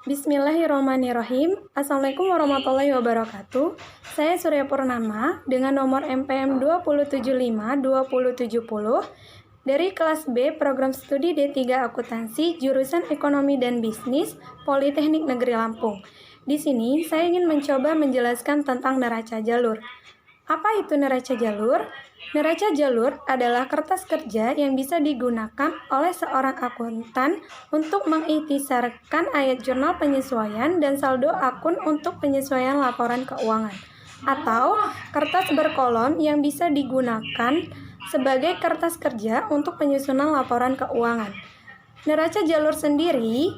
Bismillahirrahmanirrahim. Assalamualaikum warahmatullahi wabarakatuh. Saya Surya Purnama dengan nomor MPM 2752070 dari kelas B Program Studi D3 Akuntansi jurusan Ekonomi dan Bisnis Politeknik Negeri Lampung. Di sini saya ingin mencoba menjelaskan tentang neraca jalur. Apa itu neraca jalur? Neraca jalur adalah kertas kerja yang bisa digunakan oleh seorang akuntan untuk mengikhtisarkan ayat jurnal penyesuaian dan saldo akun untuk penyesuaian laporan keuangan, atau kertas berkolom yang bisa digunakan sebagai kertas kerja untuk penyusunan laporan keuangan. Neraca jalur sendiri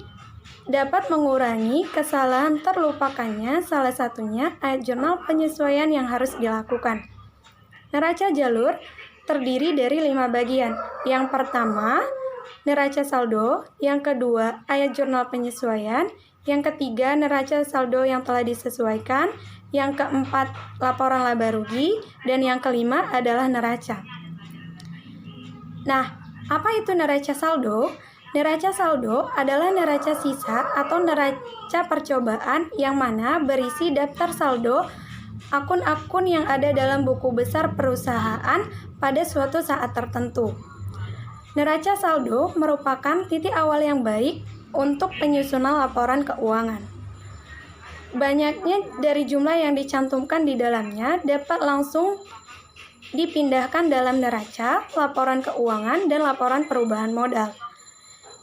dapat mengurangi kesalahan terlupakannya salah satunya ayat jurnal penyesuaian yang harus dilakukan. Neraca jalur terdiri dari 5 bagian. Yang pertama, neraca saldo. Yang kedua, ayat jurnal penyesuaian. Yang ketiga, neraca saldo yang telah disesuaikan. Yang keempat, laporan laba rugi. Dan yang kelima adalah neraca. Nah, apa itu neraca saldo? Neraca saldo adalah neraca sisa atau neraca percobaan yang mana berisi daftar saldo akun-akun yang ada dalam buku besar perusahaan pada suatu saat tertentu. Neraca saldo merupakan titik awal yang baik untuk penyusunan laporan keuangan. Banyaknya dari jumlah yang dicantumkan di dalamnya dapat langsung dipindahkan dalam neraca, laporan keuangan, dan laporan perubahan modal.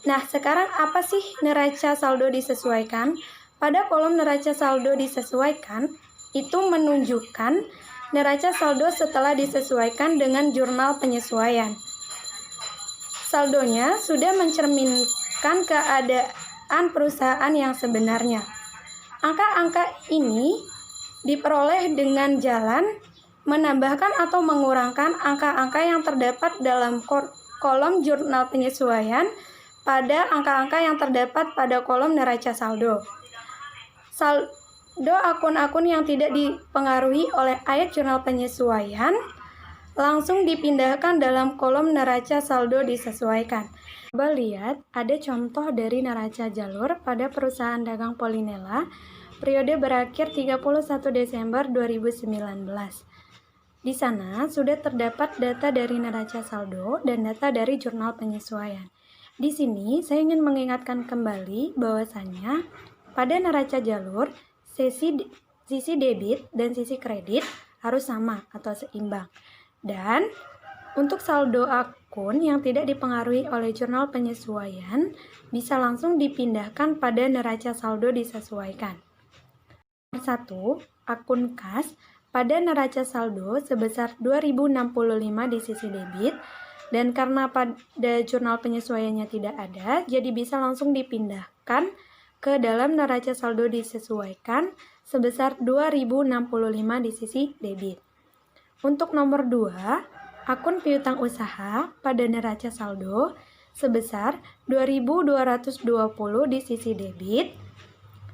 Nah, sekarang apa sih neraca saldo disesuaikan? Pada kolom neraca saldo disesuaikan, itu menunjukkan neraca saldo setelah disesuaikan dengan jurnal penyesuaian. Saldonya sudah mencerminkan keadaan perusahaan yang sebenarnya. Angka-angka ini diperoleh dengan jalan menambahkan atau mengurangkan angka-angka yang terdapat dalam kolom jurnal penyesuaian pada angka-angka yang terdapat pada kolom neraca saldo. Saldo akun-akun yang tidak dipengaruhi oleh ayat jurnal penyesuaian langsung dipindahkan dalam kolom neraca saldo disesuaikan. Coba lihat, ada contoh dari neraca jalur pada perusahaan dagang Polinella periode berakhir 31 Desember 2019. Di sana sudah terdapat data dari neraca saldo dan data dari jurnal penyesuaian. Di sini saya ingin mengingatkan kembali bahwasannya pada neraca jalur sisi debit dan sisi kredit harus sama atau seimbang. Dan untuk saldo akun yang tidak dipengaruhi oleh jurnal penyesuaian bisa langsung dipindahkan pada neraca saldo disesuaikan. Nomor 1, akun kas pada neraca saldo sebesar 2065 di sisi debit. Dan karena pada jurnal penyesuaiannya tidak ada, jadi bisa langsung dipindahkan ke dalam neraca saldo disesuaikan sebesar 2065 di sisi debit. Untuk nomor 2, akun piutang usaha pada neraca saldo sebesar 2220 di sisi debit.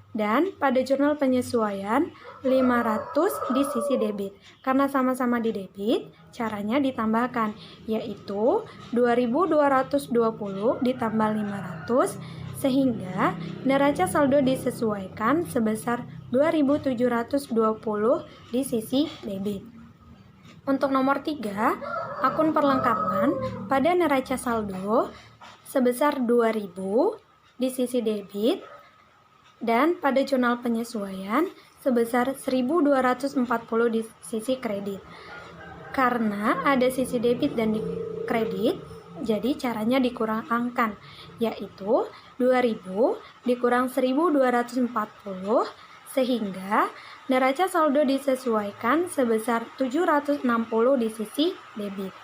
Dan pada jurnal penyesuaian 500 di sisi debit. Karena sama-sama di debit, caranya ditambahkan, yaitu 2220 ditambah 500 sehingga neraca saldo disesuaikan sebesar 2720 di sisi debit. Untuk nomor 3, akun perlengkapan pada neraca saldo sebesar 2000 di sisi debit. Dan pada jurnal penyesuaian sebesar 1240 di sisi kredit. Karena ada sisi debit dan kredit, jadi caranya dikurangkan, yaitu 2000 dikurang 1240 sehingga neraca saldo disesuaikan sebesar 760 di sisi debit.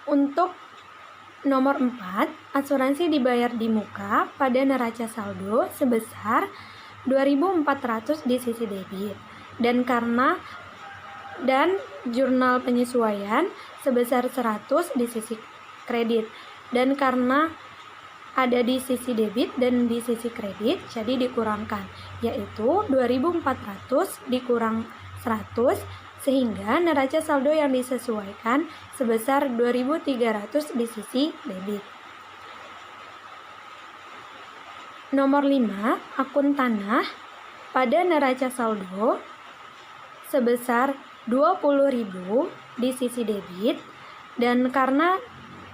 Untuk nomor 4, asuransi dibayar di muka pada neraca saldo sebesar 2.400 di sisi debit. Dan jurnal penyesuaian sebesar 100 di sisi kredit. Dan karena ada di sisi debit dan di sisi kredit, jadi dikurangkan, yaitu 2.400 dikurang 100 sehingga neraca saldo yang disesuaikan sebesar 2.300 di sisi debit. Nomor 5, akun tanah pada neraca saldo sebesar 20.000 di sisi debit, dan karena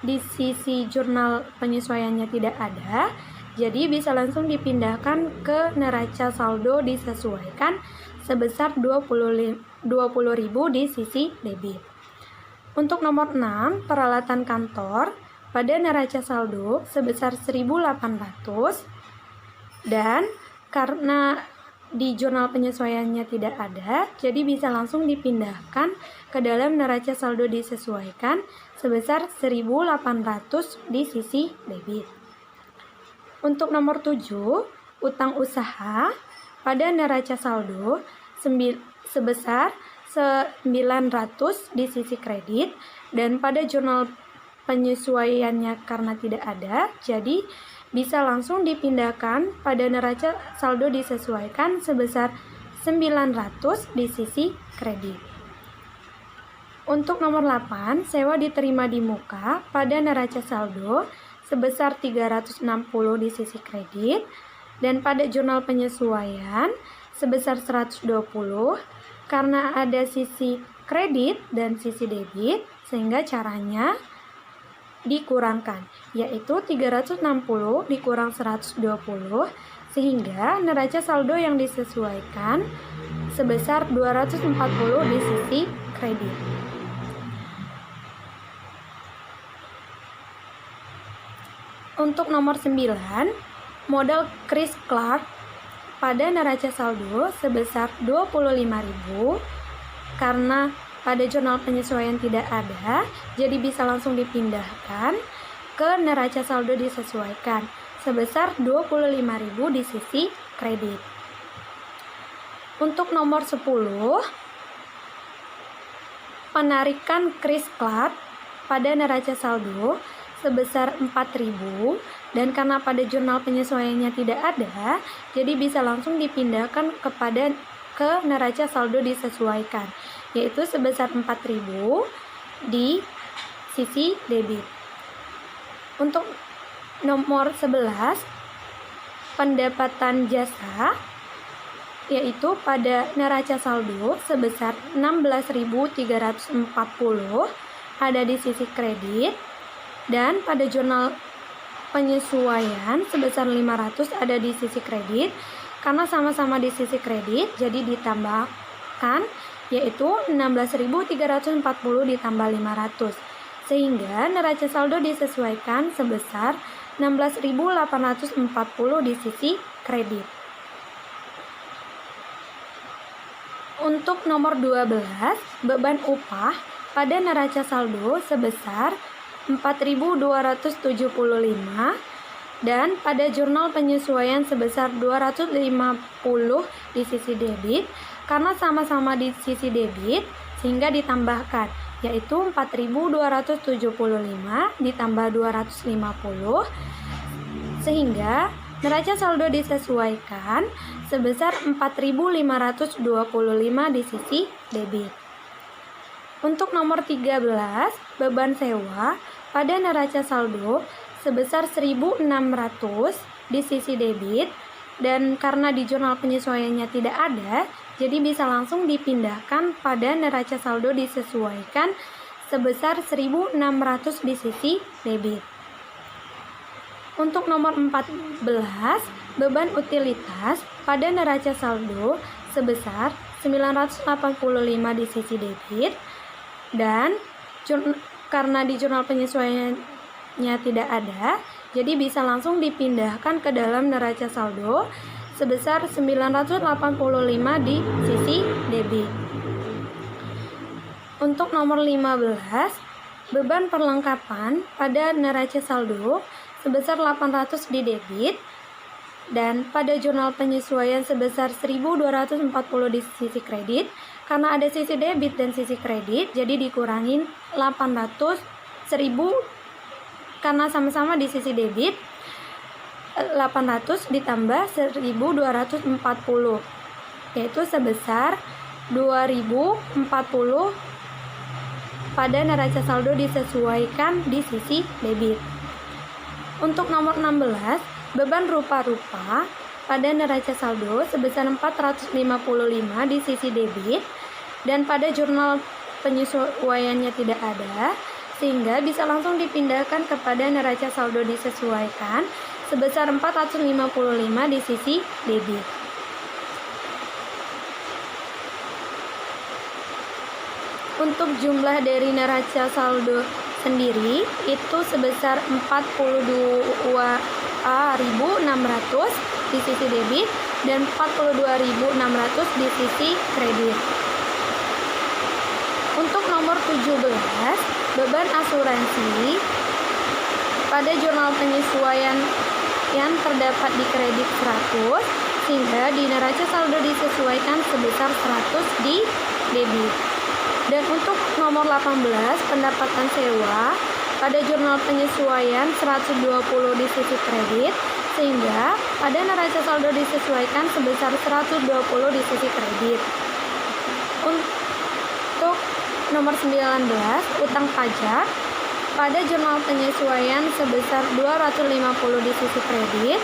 di sisi jurnal penyesuaiannya tidak ada, jadi bisa langsung dipindahkan ke neraca saldo disesuaikan sebesar 20.000 di sisi debit. Untuk nomor 6, peralatan kantor pada neraca saldo sebesar 1.800, dan karena di jurnal penyesuaiannya tidak ada, jadi bisa langsung dipindahkan ke dalam neraca saldo disesuaikan sebesar 1.800 di sisi debit. Untuk nomor 7, utang usaha pada neraca saldo sebesar 900 di sisi kredit, dan pada jurnal penyesuaiannya karena tidak ada, jadi bisa langsung dipindahkan pada neraca saldo disesuaikan sebesar 900 di sisi kredit. Untuk nomor 8, sewa diterima di muka pada neraca saldo sebesar 360 di sisi kredit, dan pada jurnal penyesuaian sebesar 120 karena ada sisi kredit dan sisi debit, sehingga caranya dikurangkan, yaitu 360 dikurang 120, sehingga neraca saldo yang disesuaikan sebesar 240 di sisi kredit. Untuk nomor 9, modal Chris Clark pada neraca saldo sebesar 25.000, karena pada jurnal penyesuaian tidak ada, jadi bisa langsung dipindahkan ke neraca saldo disesuaikan sebesar 25.000 di sisi kredit. Untuk nomor 10, penarikan Chris Clark pada neraca saldo sebesar 4.000, dan karena pada jurnal penyesuaiannya tidak ada, jadi bisa langsung dipindahkan ke neraca saldo disesuaikan, yaitu sebesar 4.000 di sisi debit. Untuk nomor 11, pendapatan jasa, yaitu pada neraca saldo sebesar 16.340 ada di sisi kredit, dan pada jurnal penyesuaian sebesar 500 ada di sisi kredit. Karena sama-sama di sisi kredit, jadi ditambahkan, yaitu 16.340 ditambah 500, sehingga neraca saldo disesuaikan sebesar 16.840 di sisi kredit. Untuk nomor 12, beban upah pada neraca saldo sebesar 4.275, dan pada jurnal penyesuaian sebesar 250 di sisi debit, karena sama-sama di sisi debit sehingga ditambahkan, yaitu 4.275 ditambah 250, sehingga neraca saldo disesuaikan sebesar 4.525 di sisi debit. Untuk nomor 13, beban sewa pada neraca saldo sebesar 1.600 di sisi debit, dan karena di jurnal penyesuaiannya tidak ada, jadi bisa langsung dipindahkan pada neraca saldo disesuaikan sebesar 1.600 di sisi debit. Untuk nomor 14, beban utilitas pada neraca saldo sebesar 985 di sisi debit, dan karena di jurnal penyesuaiannya tidak ada, jadi bisa langsung dipindahkan ke dalam neraca saldo sebesar 985 di sisi debit. Untuk nomor 15, beban perlengkapan pada neraca saldo sebesar 800 di debit, dan pada jurnal penyesuaian sebesar 1.240 di sisi kredit. Karena ada sisi debit dan sisi kredit, jadi dikurangin 800, 1.000 karena sama-sama di sisi debit, 800 ditambah 1.240, yaitu sebesar 2.040 pada neraca saldo disesuaikan di sisi debit. Untuk nomor 16, beban rupa-rupa pada neraca saldo sebesar 455 di sisi debit, dan pada jurnal penyesuaiannya tidak ada, sehingga bisa langsung dipindahkan kepada neraca saldo disesuaikan sebesar 455 di sisi debit. Untuk jumlah dari neraca saldo sendiri itu sebesar 42.600 di sisi debit dan 42.600 di sisi kredit. Untuk nomor 17, beban asuransi pada jurnal penyesuaian yang terdapat di kredit 100, sehingga di neraca saldo disesuaikan sebesar 100 di debit. Dan untuk nomor 18, pendapatan sewa pada jurnal penyesuaian 120 di sisi kredit, sehingga pada neraca saldo disesuaikan sebesar 120 di sisi kredit. Untuk nomor 19, utang pajak pada jurnal penyesuaian sebesar 250 di sisi kredit,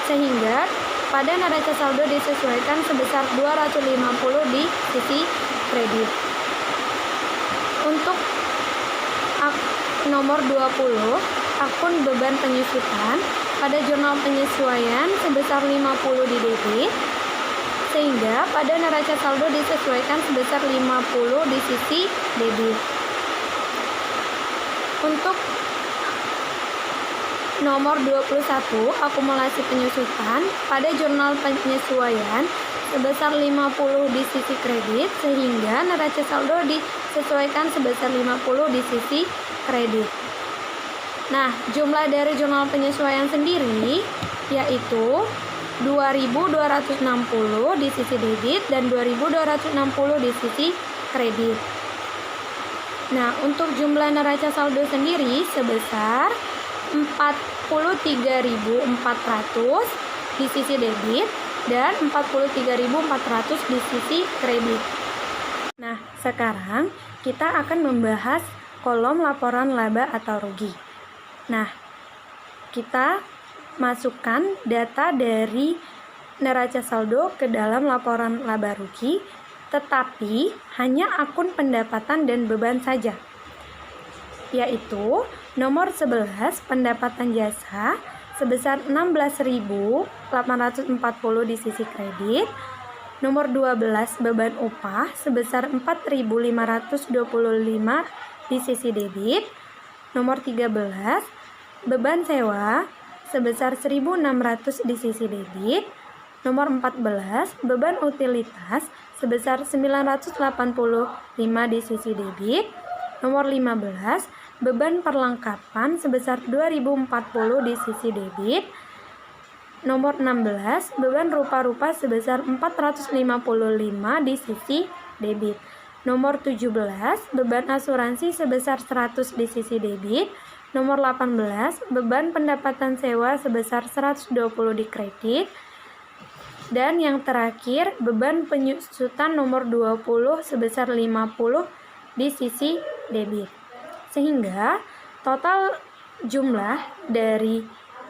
sehingga pada neraca saldo disesuaikan sebesar 250 di sisi kredit. Untuk nomor 20, akun beban penyusutan pada jurnal penyesuaian sebesar 50 di debit, sehingga pada neraca saldo disesuaikan sebesar 50 di sisi debit. Untuk nomor 21, akumulasi penyusutan pada jurnal penyesuaian sebesar 50 di sisi kredit, sehingga neraca saldo disesuaikan sebesar 50 di sisi kredit. Nah, jumlah dari jurnal penyesuaian sendiri yaitu 2.260 di sisi debit dan 2.260 di sisi kredit. Nah, untuk jumlah neraca saldo sendiri sebesar 43.400 di sisi debit dan 43.400 di sisi kredit. Nah, sekarang kita akan membahas kolom laporan laba atau rugi. Nah, kita masukkan data dari neraca saldo ke dalam laporan laba rugi, tetapi hanya akun pendapatan dan beban saja, yaitu nomor 11 pendapatan jasa sebesar 16.840 di sisi kredit, nomor 12 beban upah sebesar 4.525 di sisi debit, nomor 13 beban sewa sebesar 1.600 di sisi debit, nomor 14 beban utilitas sebesar 985 di sisi debit, nomor 15 beban perlengkapan sebesar 2.040 di sisi debit, nomor 16 beban rupa-rupa sebesar 455 di sisi debit, nomor 17 beban asuransi sebesar 100 di sisi debit, nomor 18 beban pendapatan sewa sebesar 120 di kredit, dan yang terakhir beban penyusutan nomor 20 sebesar 50 di sisi debit. Sehingga total jumlah dari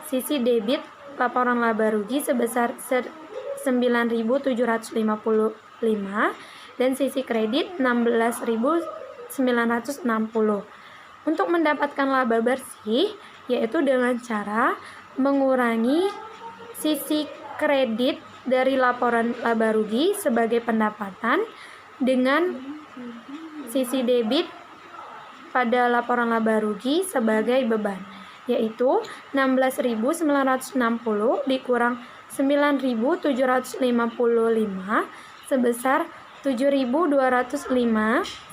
sisi debit laporan laba rugi sebesar 9.755 dan sisi kredit 16.960. Untuk mendapatkan laba bersih yaitu dengan cara mengurangi sisi kredit dari laporan laba rugi sebagai pendapatan dengan sisi debit pada laporan laba rugi sebagai beban, yaitu 16.960 dikurang 9.755 sebesar 7.205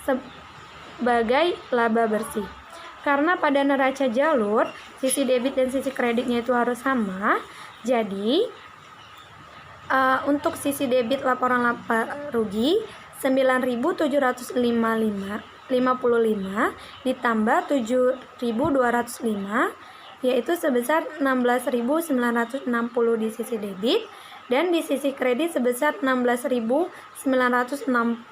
sebagai laba bersih. Karena pada neraca jalur sisi debit dan sisi kreditnya itu harus sama, jadi untuk sisi debit laporan laba rugi 9.755 ditambah 7.205 yaitu sebesar 16.960 di sisi debit dan di sisi kredit sebesar 16.960.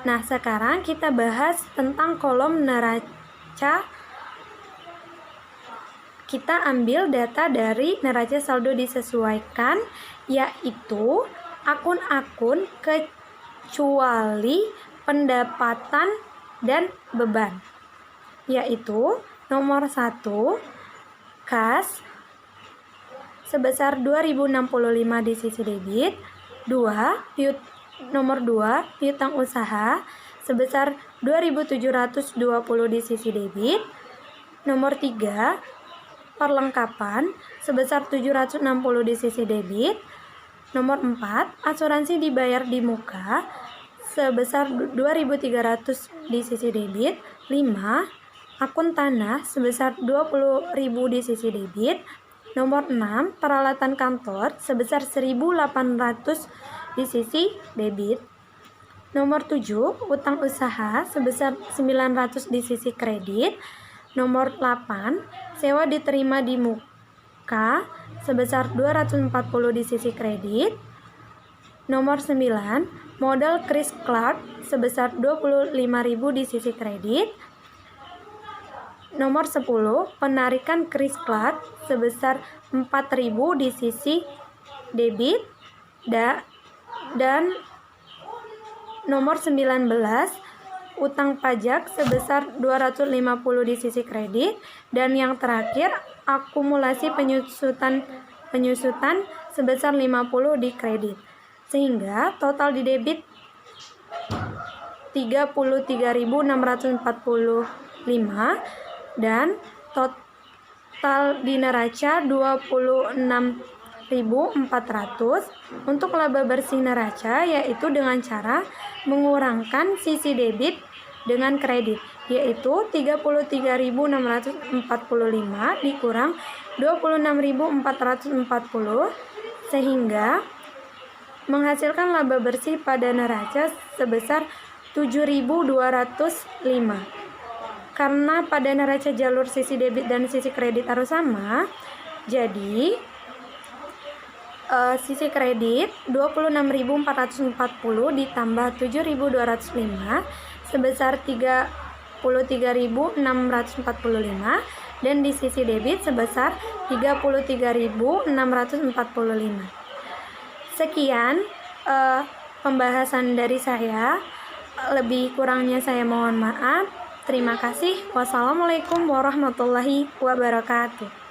Nah, sekarang kita bahas tentang kolom neraca kita ambil data dari neraca saldo disesuaikan, yaitu akun-akun kecuali pendapatan dan beban, yaitu nomor 1 kas sebesar 2065 di sisi debit, nomor 2 piutang usaha sebesar 2.720 di sisi debit, nomor 3 perlengkapan sebesar 760 di sisi debit, nomor 4 asuransi dibayar di muka sebesar 2.300 di sisi debit, 5 akun tanah sebesar 20.000 di sisi debit, nomor 6 peralatan kantor sebesar 1.800 di sisi debit, nomor 7 utang usaha sebesar 900 di sisi kredit, nomor 8 sewa diterima di muka sebesar 240 di sisi kredit, nomor 9 modal Kris Clark sebesar 25.000 di sisi kredit, nomor 10 penarikan Kris Clark sebesar 4.000 di sisi debit, dan nomor 19 utang pajak sebesar 250 di sisi kredit, dan yang terakhir akumulasi penyusutan sebesar 50 di kredit, sehingga total di debit 33.645 dan total di neraca 26.400. Untuk laba bersih neraca yaitu dengan cara mengurangkan sisi debit dengan kredit, yaitu 33.645 dikurang 26.440, sehingga menghasilkan laba bersih pada neraca sebesar 7.205. Karena pada neraca jalur sisi debit dan sisi kredit harus sama, jadi sisi kredit 26.440 ditambah 7.205 sebesar 33.645, dan di sisi debit sebesar 33.645. Sekian pembahasan dari saya, lebih kurangnya saya mohon maaf. Terima kasih. Wassalamualaikum warahmatullahi wabarakatuh.